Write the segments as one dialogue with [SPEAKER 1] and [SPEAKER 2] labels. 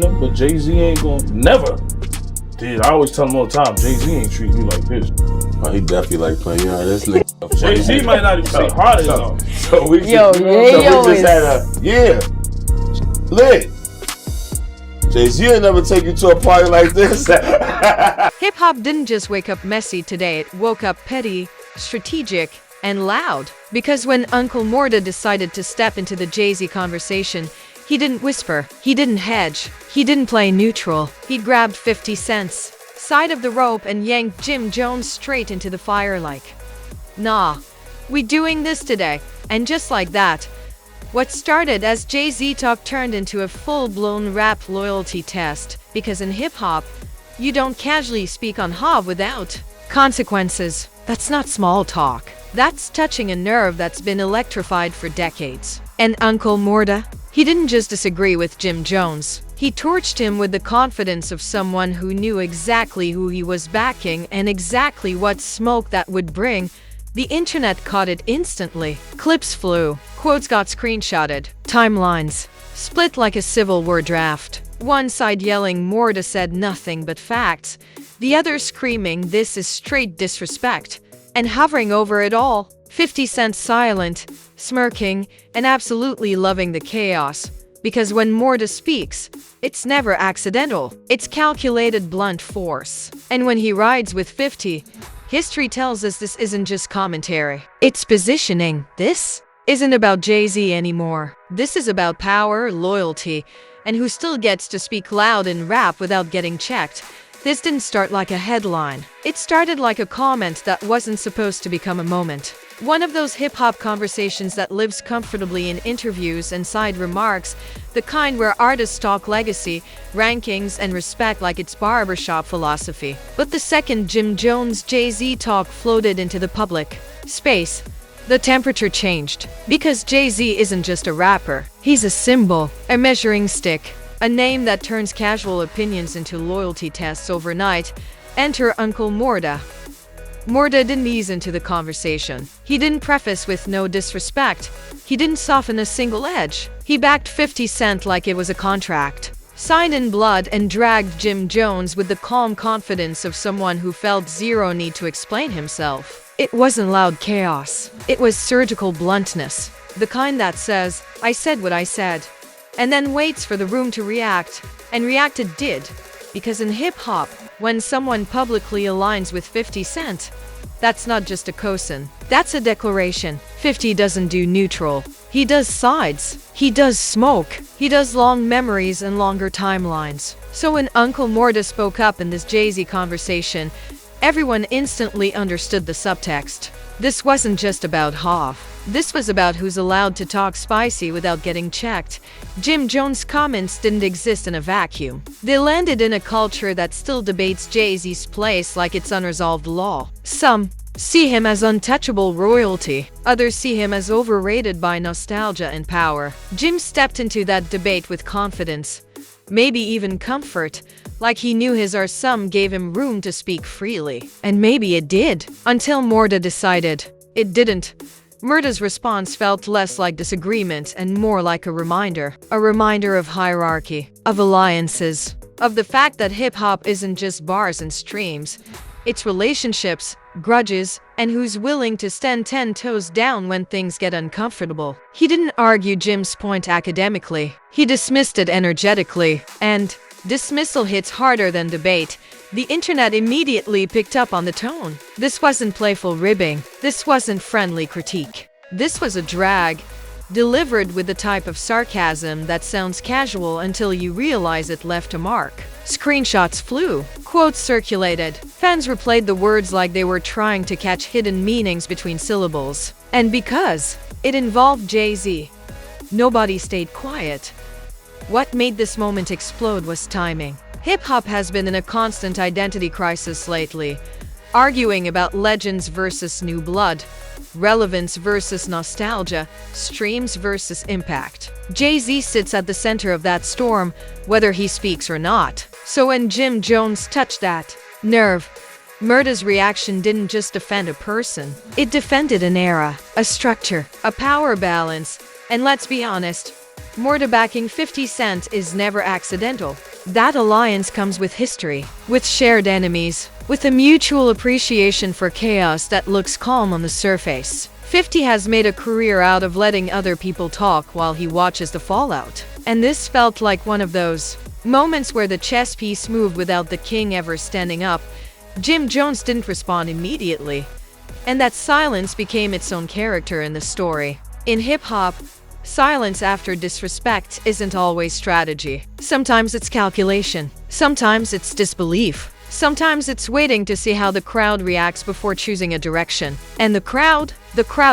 [SPEAKER 1] them, but Jay-Z ain't gonna never. Dude, I always tell him all the time, Jay-Z ain't treat me like this.
[SPEAKER 2] Oh, he definitely like playing. You know, this nigga.
[SPEAKER 1] Jay-Z might not even say hard enough.
[SPEAKER 2] So we just, had a lit. Jay-Z will never take you to a party like this.
[SPEAKER 3] Hip-hop didn't just wake up messy today, it woke up petty, strategic, and loud. Because when Uncle Murda decided to step into the Jay-Z conversation, he didn't whisper, he didn't hedge, he didn't play neutral. He grabbed 50 Cent's side of the rope and yanked Jim Jones straight into the fire like, "Nah, we doing this today." And just like that, what started as Jay-Z talk turned into a full-blown rap loyalty test. Because in hip-hop, you don't casually speak on Hav without consequences. That's not small talk. That's touching a nerve that's been electrified for decades. And Uncle Murda, he didn't just disagree with Jim Jones. He torched him with the confidence of someone who knew exactly who he was backing and exactly what smoke that would bring. The internet caught it instantly. Clips flew, quotes got screenshotted, timelines split like a Civil War draft. One side yelling Murda said nothing but facts, the other screaming this is straight disrespect. And hovering over it all, 50 Cent silent, smirking, and absolutely loving the chaos. Because when Murda speaks, it's never accidental. It's calculated blunt force. And when he rides with 50, history tells us this isn't just commentary. It's positioning. This isn't about Jay-Z anymore. This is about power, loyalty, and who still gets to speak loud in rap without getting checked. This didn't start like a headline. It started like a comment that wasn't supposed to become a moment. One of those hip-hop conversations that lives comfortably in interviews and side remarks, the kind where artists talk legacy, rankings, and respect like it's barbershop philosophy. But the second Jim Jones Jay-Z talk floated into the public space, the temperature changed. Because Jay-Z isn't just a rapper, he's a symbol, a measuring stick, a name that turns casual opinions into loyalty tests overnight. Enter Uncle Murda. Murda didn't ease into the conversation. He didn't preface with no disrespect. He didn't soften a single edge. He backed 50 Cent like it was a contract, signed in blood, and dragged Jim Jones with the calm confidence of someone who felt zero need to explain himself. It wasn't loud chaos. It was surgical bluntness. The kind that says, "I said what I said," and then waits for the room to react. And react it did. Because in hip-hop, when someone publicly aligns with 50 Cent, that's not just a cosign. That's a declaration. 50 doesn't do neutral. He does sides. He does smoke. He does long memories and longer timelines. So when Uncle Murda spoke up in this Jay-Z conversation, everyone instantly understood the subtext. This wasn't just about Hav. This was about who's allowed to talk spicy without getting checked. Jim Jones' comments didn't exist in a vacuum. They landed in a culture that still debates Jay-Z's place like it's unresolved law. Some see him as untouchable royalty. Others see him as overrated by nostalgia and power. Jim stepped into that debate with confidence, maybe even comfort, like he knew his or some gave him room to speak freely. And maybe it did, until Murda decided it didn't. Murda's response felt less like disagreement and more like a reminder of hierarchy, of alliances, of the fact that hip-hop isn't just bars and streams. It's relationships, grudges, and who's willing to stand 10 toes down when things get uncomfortable. He didn't argue Jim's point academically. He dismissed it energetically. And dismissal hits harder than debate. The internet immediately picked up on the tone. This wasn't playful ribbing. This wasn't friendly critique. This was a drag, delivered with the type of sarcasm that sounds casual until you realize it left a mark. Screenshots flew. Quotes circulated. Fans replayed the words like they were trying to catch hidden meanings between syllables. And because it involved Jay-Z, nobody stayed quiet. What made this moment explode was timing. Hip-hop has been in a constant identity crisis lately, arguing about legends versus new blood, relevance versus nostalgia, streams versus impact. Jay-Z sits at the center of that storm, whether he speaks or not. So when Jim Jones touched that nerve, Murda's reaction didn't just defend a person. It defended an era, a structure, a power balance, and let's be honest, Murda backing 50 Cent is never accidental. That alliance comes with history, with shared enemies, with a mutual appreciation for chaos that looks calm on the surface. 50 has made a career out of letting other people talk while he watches the fallout. And this felt like one of those moments where the chess piece moved without the king ever standing up. Jim Jones didn't respond immediately, and that silence became its own character in the story. In hip-hop, silence after disrespect isn't always strategy. Sometimes it's calculation. Sometimes it's disbelief. Sometimes it's waiting to see how the crowd reacts before choosing a direction. And the crowd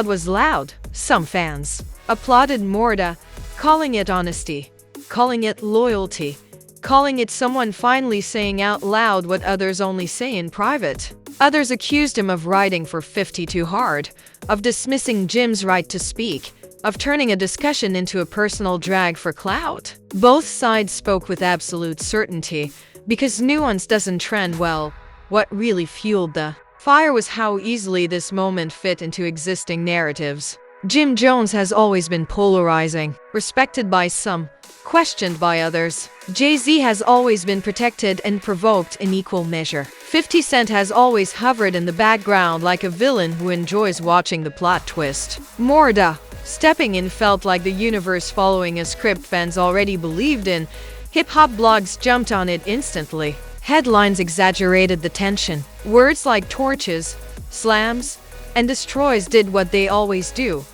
[SPEAKER 3] was loud. Some fans applauded Murda, calling it honesty, calling it loyalty, calling it someone finally saying out loud what others only say in private. Others accused him of writing for 50 too hard, of dismissing Jim's right to speak, of turning a discussion into a personal drag for clout. Both sides spoke with absolute certainty, because nuance doesn't trend well. What really fueled the fire was how easily this moment fit into existing narratives. Jim Jones has always been polarizing, respected by some, questioned by others. Jay-Z has always been protected and provoked in equal measure. 50 Cent has always hovered in the background like a villain who enjoys watching the plot twist. Murda, stepping in, felt like the universe following a script fans already believed in. Hip-hop blogs jumped on it instantly. Headlines exaggerated the tension. Words like torches, slams, and destroys did what they always do,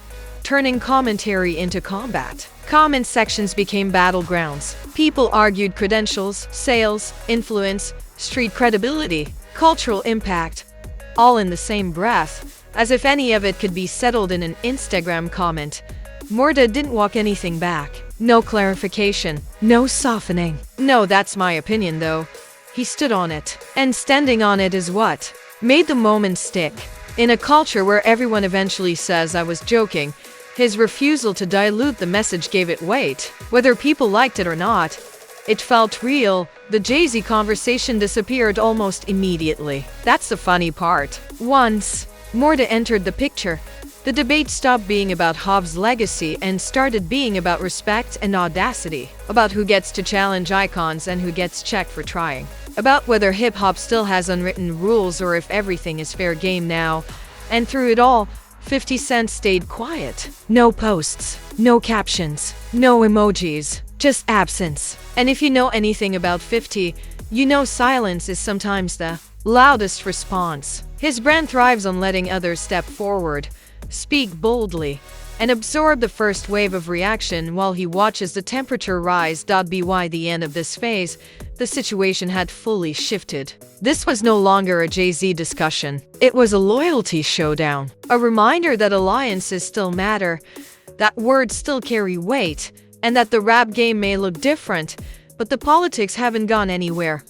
[SPEAKER 3] turning commentary into combat. Comment sections became battlegrounds. People argued credentials, sales, influence, street credibility, cultural impact, all in the same breath, as if any of it could be settled in an Instagram comment. Murda didn't walk anything back. No clarification, no softening. No, that's my opinion though. He stood on it. And standing on it is what made the moment stick. In a culture where everyone eventually says I was joking, his refusal to dilute the message gave it weight. Whether people liked it or not, it felt real. The Jay-Z conversation disappeared almost immediately. That's the funny part. Once Murda entered the picture, the debate stopped being about Hov's legacy and started being about respect and audacity, about who gets to challenge icons and who gets checked for trying, about whether hip-hop still has unwritten rules or if everything is fair game now. And through it all, 50 Cent stayed quiet. No posts, no captions, no emojis, just absence. And if you know anything about 50, you know silence is sometimes the loudest response. His brand thrives on letting others step forward, speak boldly, and absorb the first wave of reaction while he watches the temperature rise. By the end of this phase, the situation had fully shifted. This was no longer a Jay-Z discussion. It was a loyalty showdown. A reminder that alliances still matter, that words still carry weight, and that the rap game may look different, but the politics haven't gone anywhere.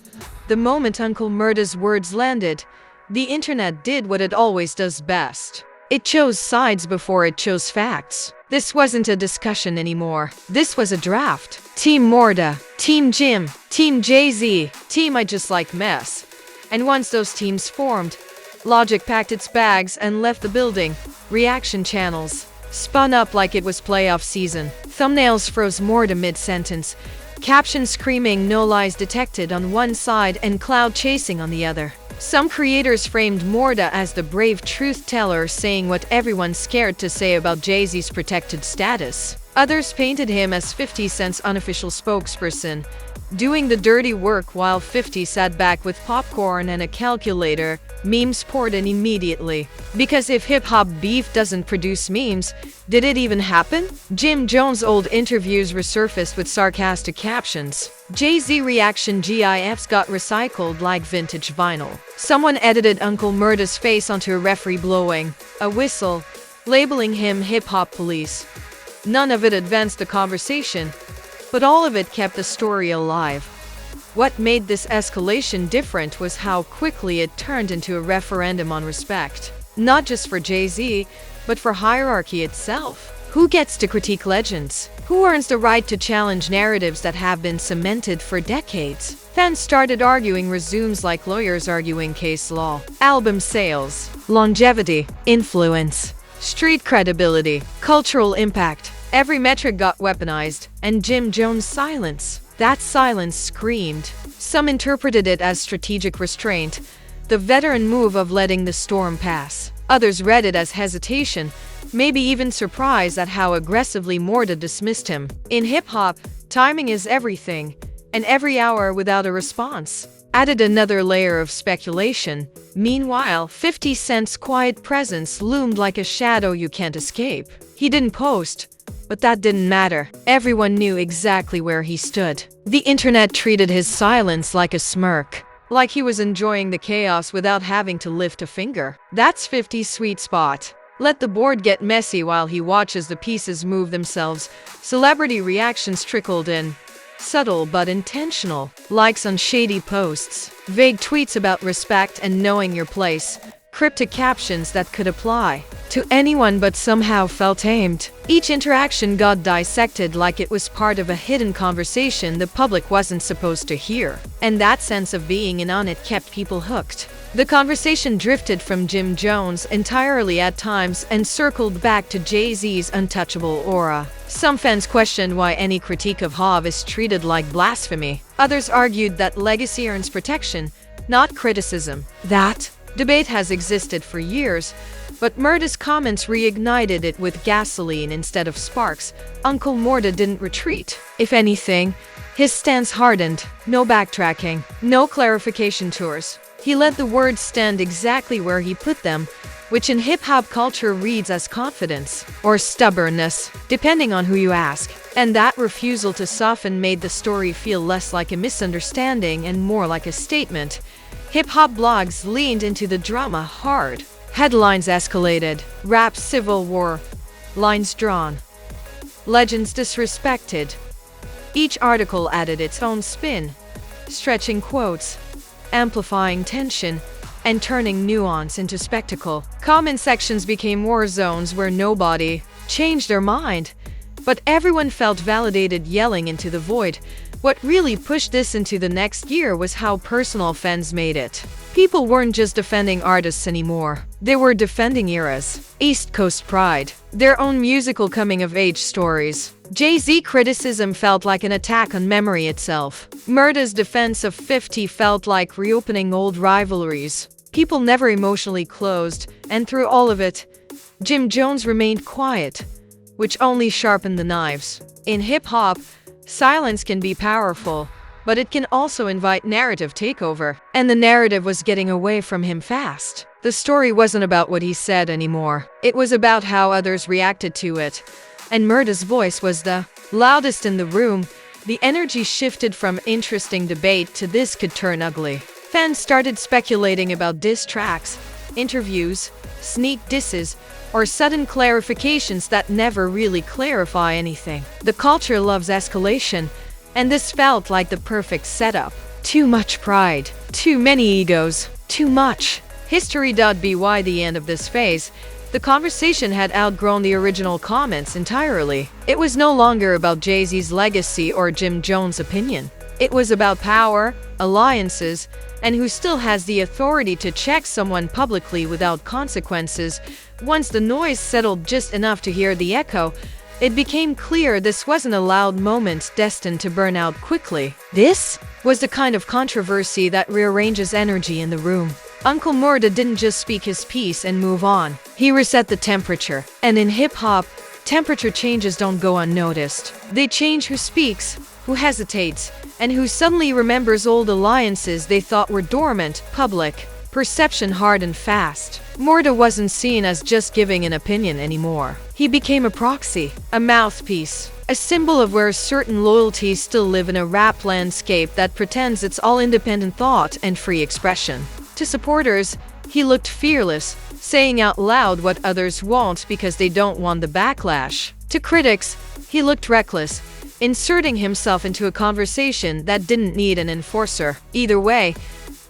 [SPEAKER 3] The moment Uncle Murda's words landed, the internet did what it always does best. It chose sides before it chose facts. This wasn't a discussion anymore. This was a draft. Team Murda, Team Jim, Team Jay-Z, Team I Just Like Mess. And once those teams formed, Logic packed its bags and left the building. Reaction channels spun up like it was playoff season. Thumbnails froze Murda mid-sentence. Captions screaming "No lies detected" on one side and cloud chasing on the other. Some creators framed Murda as the brave truth teller saying what everyone's scared to say about Jay-Z's protected status. Others painted him as 50 Cent's unofficial spokesperson, doing the dirty work while 50 sat back with popcorn and a calculator. Memes poured in immediately. Because if hip-hop beef doesn't produce memes, did it even happen? Jim Jones' old interviews resurfaced with sarcastic captions. Jay-Z reaction GIFs got recycled like vintage vinyl. Someone edited Uncle Murda's face onto a referee blowing a whistle, labeling him hip-hop police. None of it advanced the conversation, but all of it kept the story alive. What made this escalation different was how quickly it turned into a referendum on respect. Not just for Jay-Z, but for hierarchy itself. Who gets to critique legends? Who earns the right to challenge narratives that have been cemented for decades? Fans started arguing resumes like lawyers arguing case law. Album sales, longevity, influence, street credibility, cultural impact. Every metric got weaponized, and Jim Jones' silence. That silence screamed. Some interpreted it as strategic restraint, the veteran move of letting the storm pass. Others read it as hesitation, maybe even surprise at how aggressively Murda dismissed him. In hip-hop, timing is everything, and every hour without a response added another layer of speculation. Meanwhile, 50 Cent's quiet presence loomed like a shadow you can't escape. He didn't post, but that didn't matter. Everyone knew exactly where he stood. The internet treated his silence like a smirk, like he was enjoying the chaos without having to lift a finger. That's 50's sweet spot. Let the board get messy while he watches the pieces move themselves. Celebrity reactions trickled in. Subtle but intentional. Likes on shady posts. Vague tweets about respect and knowing your place. Cryptic captions that could apply to anyone but somehow felt aimed. Each interaction got dissected like it was part of a hidden conversation the public wasn't supposed to hear. And that sense of being in on it kept people hooked. The conversation drifted from Jim Jones entirely at times and circled back to Jay-Z's untouchable aura. Some fans questioned why any critique of Hov is treated like blasphemy. Others argued that legacy earns protection, not criticism. That debate has existed for years, but Murda's comments reignited it with gasoline instead of sparks. Uncle Murda didn't retreat. If anything, his stance hardened. No backtracking, no clarification tours. He let the words stand exactly where he put them, which in hip-hop culture reads as confidence or stubbornness, depending on who you ask. And that refusal to soften made the story feel less like a misunderstanding and more like a statement. Hip-hop blogs leaned into the drama hard. Headlines escalated, rap civil war, lines drawn, legends disrespected. Each article added its own spin, stretching quotes, amplifying tension, and turning nuance into spectacle. Comment sections became war zones where nobody changed their mind, but everyone felt validated yelling into the void. What really pushed this into the next year was how personal fans made it. People weren't just defending artists anymore. They were defending eras, East Coast pride, their own musical coming-of-age stories. Jay-Z criticism felt like an attack on memory itself. Murda's defense of 50 felt like reopening old rivalries. People never emotionally closed, and through all of it, Jim Jones remained quiet, which only sharpened the knives. In hip-hop, silence can be powerful, but it can also invite narrative takeover. And the narrative was getting away from him fast. The story wasn't about what he said anymore. It was about how others reacted to it. And Murda's voice was the loudest in the room. The energy shifted from interesting debate to this could turn ugly. Fans started speculating about diss tracks, interviews, sneak disses, or sudden clarifications that never really clarify anything. The culture loves escalation, and this felt like the perfect setup. Too much pride, too many egos, too much history.by the end of this phase. The conversation had outgrown the original comments entirely. It was no longer about Jay-Z's legacy or Jim Jones' opinion. It was about power, alliances, and who still has the authority to check someone publicly without consequences. Once the noise settled just enough to hear the echo, it became clear this wasn't a loud moment destined to burn out quickly. This was the kind of controversy that rearranges energy in the room. Uncle Murda didn't just speak his piece and move on. He reset the temperature. And in hip-hop, temperature changes don't go unnoticed. They change who speaks, who hesitates, and who suddenly remembers old alliances they thought were dormant. Public perception hardened fast. Murda wasn't seen as just giving an opinion anymore. He became a proxy, a mouthpiece, a symbol of where certain loyalties still live in a rap landscape that pretends it's all independent thought and free expression. To supporters, he looked fearless, saying out loud what others won't because they don't want the backlash. To critics, he looked reckless, inserting himself into a conversation that didn't need an enforcer. Either way,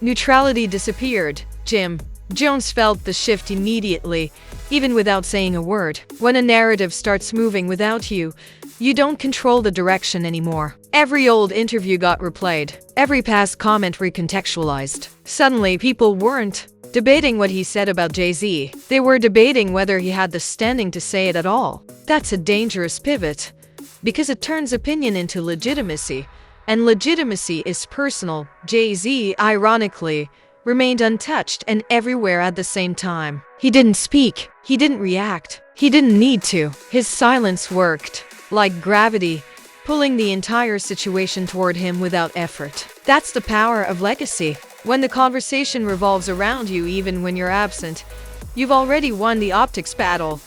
[SPEAKER 3] neutrality disappeared. Jim Jones felt the shift immediately, even without saying a word. When a narrative starts moving without you, you don't control the direction anymore. Every old interview got replayed, every past comment recontextualized. Suddenly, people weren't debating what he said about Jay-Z. They were debating whether he had the standing to say it at all. That's a dangerous pivot, because it turns opinion into legitimacy, and legitimacy is personal. Jay-Z, ironically, remained untouched and everywhere at the same time. He didn't speak. He didn't react. He didn't need to. His silence worked like gravity, pulling the entire situation toward him without effort. That's the power of legacy. When the conversation revolves around you even when you're absent, you've already won the optics battle.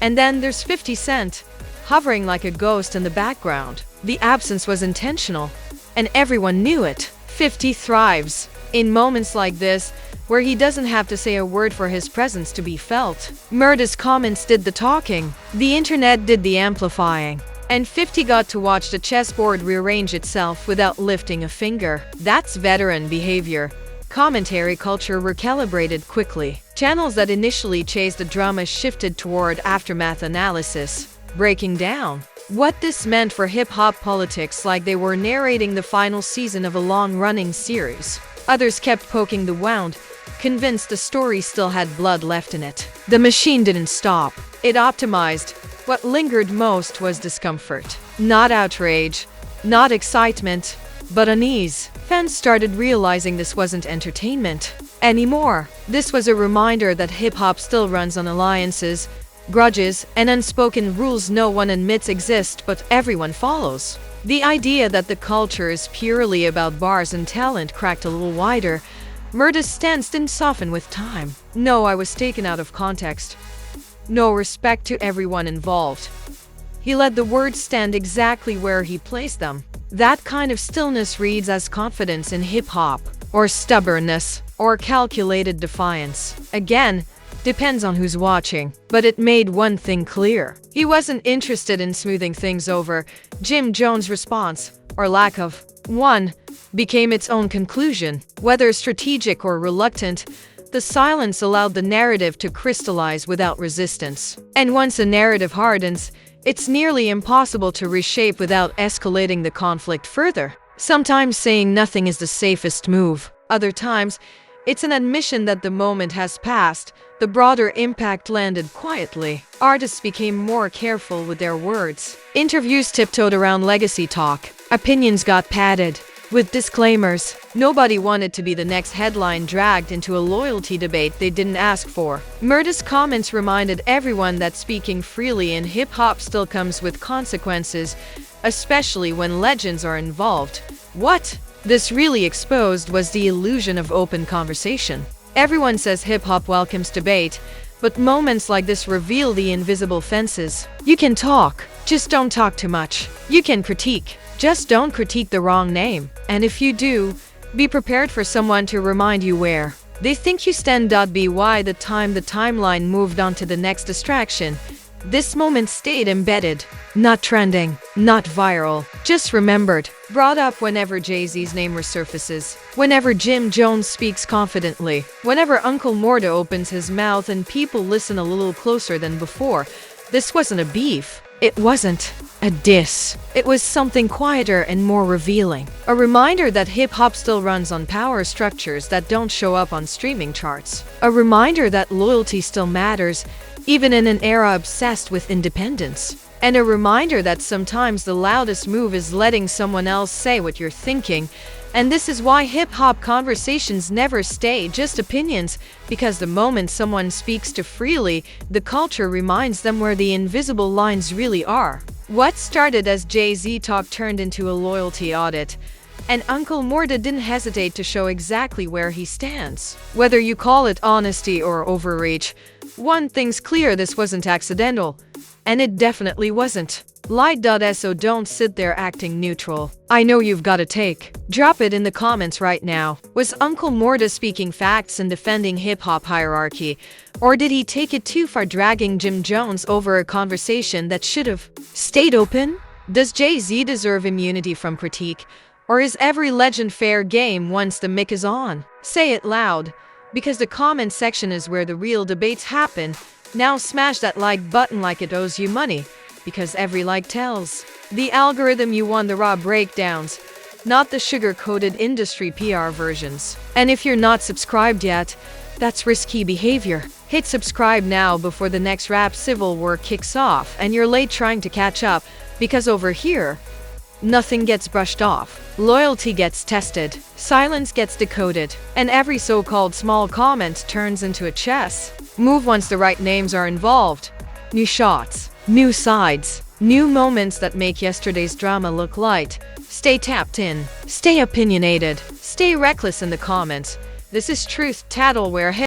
[SPEAKER 3] And then there's 50 Cent, hovering like a ghost in the background. The absence was intentional, and everyone knew it. 50 thrives in moments like this, where he doesn't have to say a word for his presence to be felt. Murda's comments did the talking, the internet did the amplifying, and 50 got to watch the chessboard rearrange itself without lifting a finger. That's veteran behavior. Commentary culture recalibrated quickly. Channels that initially chased the drama shifted toward aftermath analysis, breaking down what this meant for hip-hop politics like they were narrating the final season of a long-running series. Others kept poking the wound, convinced the story still had blood left in it. The machine didn't stop. It optimized. What lingered most was discomfort. Not outrage, not excitement, but unease. Fans started realizing this wasn't entertainment anymore. This was a reminder that hip-hop still runs on alliances, grudges, and unspoken rules no one admits exist but everyone follows. The idea that the culture is purely about bars and talent cracked a little wider. Murda's stance didn't soften with time. No, I was taken out of context. No respect to everyone involved. He let the words stand exactly where he placed them. That kind of stillness reads as confidence in hip-hop, or stubbornness, or calculated defiance. Again, depends on who's watching. But it made one thing clear. He wasn't interested in smoothing things over. Jim Jones' response, or lack of one, became its own conclusion. Whether strategic or reluctant, the silence allowed the narrative to crystallize without resistance. And once a narrative hardens, it's nearly impossible to reshape without escalating the conflict further. Sometimes saying nothing is the safest move. Other times, it's an admission that the moment has passed. The broader impact landed quietly. Artists became more careful with their words. Interviews tiptoed around legacy talk. Opinions got padded with disclaimers. Nobody wanted to be the next headline dragged into a loyalty debate they didn't ask for. Murda's comments reminded everyone that speaking freely in hip-hop still comes with consequences, especially when legends are involved. What this really exposed was the illusion of open conversation. Everyone says hip-hop welcomes debate, but moments like this reveal the invisible fences. You can talk, just don't talk too much. You can critique, just don't critique the wrong name. And if you do, be prepared for someone to remind you where they think you stand. By the time the timeline moved on to the next distraction, this moment stayed embedded, not trending, not viral, just remembered, brought up whenever Jay-Z's name resurfaces, whenever Jim Jones speaks confidently, whenever Uncle Murda opens his mouth and people listen a little closer than before. This wasn't a beef. It wasn't a diss. It was something quieter and more revealing. A reminder that hip-hop still runs on power structures that don't show up on streaming charts. A reminder that loyalty still matters, even in an era obsessed with independence. And a reminder that sometimes the loudest move is letting someone else say what you're thinking. And this is why hip-hop conversations never stay just opinions, because the moment someone speaks too freely, the culture reminds them where the invisible lines really are. What started as Jay-Z talk turned into a loyalty audit, and Uncle Murda didn't hesitate to show exactly where he stands. Whether you call it honesty or overreach, one thing's clear: this wasn't accidental. And it definitely wasn't. Light.so don't sit there acting neutral. I know you've got a take. Drop it in the comments right now. Was Uncle Murda speaking facts and defending hip-hop hierarchy? Or did he take it too far, dragging Jim Jones over a conversation that should have stayed open? Does Jay-Z deserve immunity from critique? Or is every legend fair game once the mic is on? Say it loud, because the comment section is where the real debates happen. Now smash that like button like it owes you money, because every like tells the algorithm you want the raw breakdowns, not the sugar-coated industry PR versions. And if you're not subscribed yet, That's risky behavior. Hit subscribe now before the next rap civil war kicks off and you're late trying to catch up, because over here, nothing gets brushed off. Loyalty gets tested, silence gets decoded, and every so-called small comment turns into a chess move once the right names are involved. New shots, new sides, new moments that make yesterday's drama look light. Stay tapped in, stay opinionated, stay reckless in the comments. This is Truth Tattleware.